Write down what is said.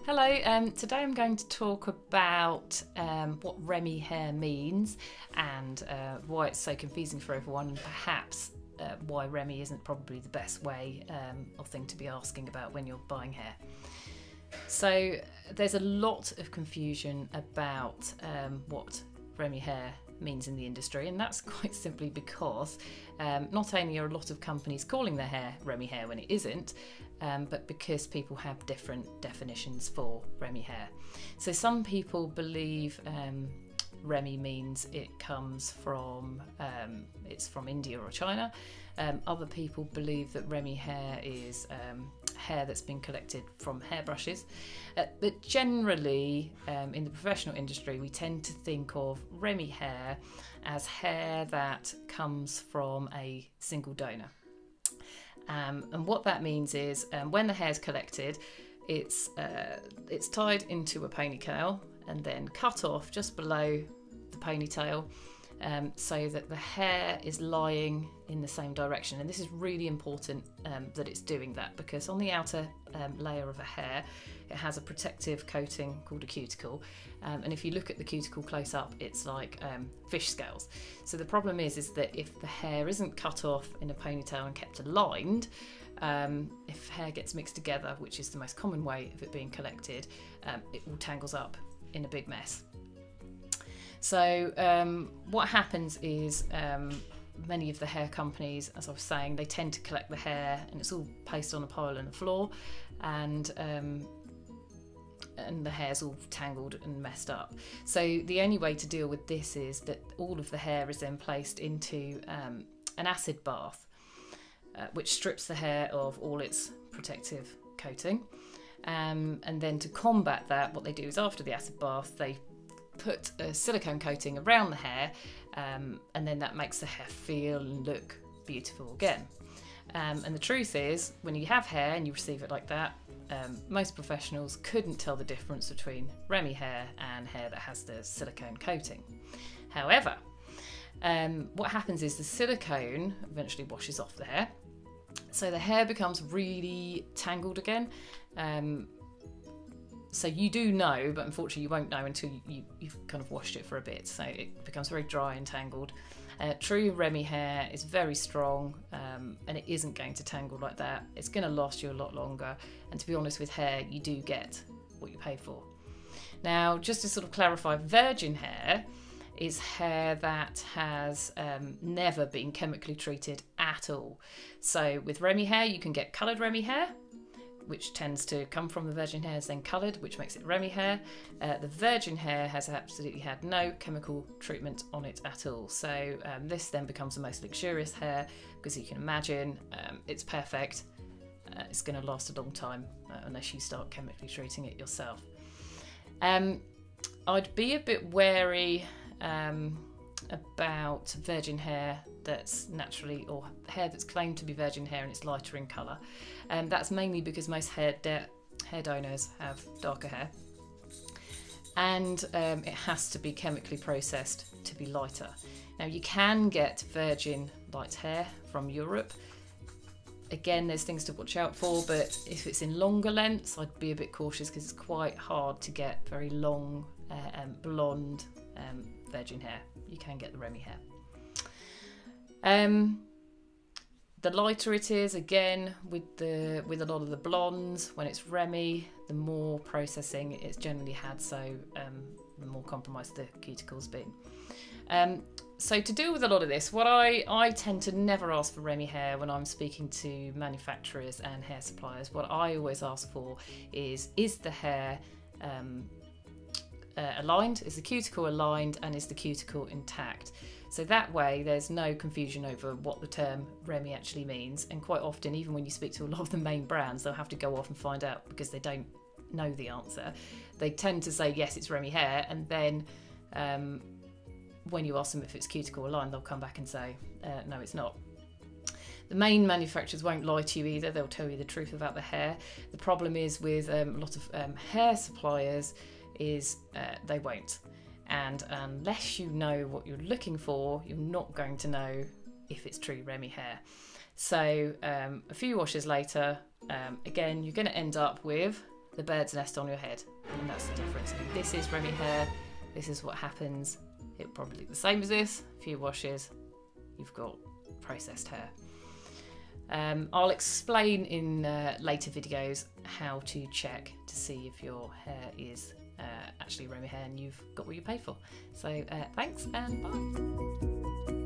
Hello, today I'm going to talk about what Remy hair means and why it's so confusing for everyone, and perhaps why Remy isn't probably the best way or thing to be asking about when you're buying hair. So there's a lot of confusion about what Remy hair means in the industry, and that's quite simply because not only are a lot of companies calling their hair Remy hair when it isn't, but because people have different definitions for Remy hair. So some people believe Remy means it comes from it's from India or China. Other people believe that Remy hair is hair that's been collected from hairbrushes. But generally, in the professional industry, we tend to think of Remy hair as hair that comes from a single donor. And what that means is when the hair is collected, it's tied into a ponytail and then cut off just below the ponytail, so that the hair is lying in the same direction. And this is really important that it's doing that, because on the outer layer of a hair, it has a protective coating called a cuticle, and if you look at the cuticle close up, it's like fish scales. So the problem is that if the hair isn't cut off in a ponytail and kept aligned, if hair gets mixed together, which is the most common way of it being collected, it all tangles up in a big mess. So what happens is many of the hair companies, as I was saying, they tend to collect the hair and it's all placed on a pile on the floor, and the hair's all tangled and messed up. So the only way to deal with this is that all of the hair is then placed into an acid bath, which strips the hair of all its protective coating. And then to combat that, what they do is after the acid bath, they put a silicone coating around the hair, and then that makes the hair feel and look beautiful again. And the truth is, when you have hair and you receive it like that, most professionals couldn't tell the difference between Remy hair and hair that has the silicone coating. However, what happens is the silicone eventually washes off the hair, so the hair becomes really tangled again. So you do know, but unfortunately you won't know until you've kind of washed it for a bit. So it becomes very dry and tangled. True Remy hair is very strong, and it isn't going to tangle like that. It's going to last you a lot longer. And to be honest, with hair, you do get what you pay for. Now, just to sort of clarify, virgin hair is hair that has never been chemically treated at all. So with Remy hair, you can get coloured Remy hair, which tends to come from the virgin hair, is then coloured, which makes it Remy hair. The virgin hair has absolutely had no chemical treatment on it at all. So this then becomes the most luxurious hair, because you can imagine it's perfect. It's going to last a long time unless you start chemically treating it yourself. I'd be a bit wary about virgin hair that's naturally, or hair that's claimed to be virgin hair and it's lighter in colour. That's mainly because most hair donors have darker hair, and it has to be chemically processed to be lighter. Now, you can get virgin light hair from Europe. Again, there's things to watch out for, but if it's in longer lengths, I'd be a bit cautious, because it's quite hard to get very long blonde virgin hair. You can get the Remy hair. The lighter it is, again, with a lot of the blondes, when it's Remy, the more processing it's generally had, so the more compromised the cuticle's been. So to deal with a lot of this, what I tend to never ask for Remy hair when I'm speaking to manufacturers and hair suppliers. What I always ask for is the hair aligned? Is the cuticle aligned, and is the cuticle intact? So that way there's no confusion over what the term Remy actually means. And quite often, even when you speak to a lot of the main brands, they'll have to go off and find out, because they don't know the answer. They tend to say, yes, it's Remy hair, and then when you ask them if it's cuticle aligned, they'll come back and say, no, it's not. The main manufacturers won't lie to you either. They'll tell you the truth about the hair. The problem is with a lot of hair suppliers is they won't. And unless you know what you're looking for, you're not going to know if it's true Remy hair. So a few washes later, again, you're going to end up with the bird's nest on your head, and that's the difference. I mean, this is Remy hair. This is what happens. It'll probably look the same as this. A few washes, you've got processed hair. I'll explain in later videos how to check to see if your hair is actually Remy hair and you've got what you paid for. So thanks and bye.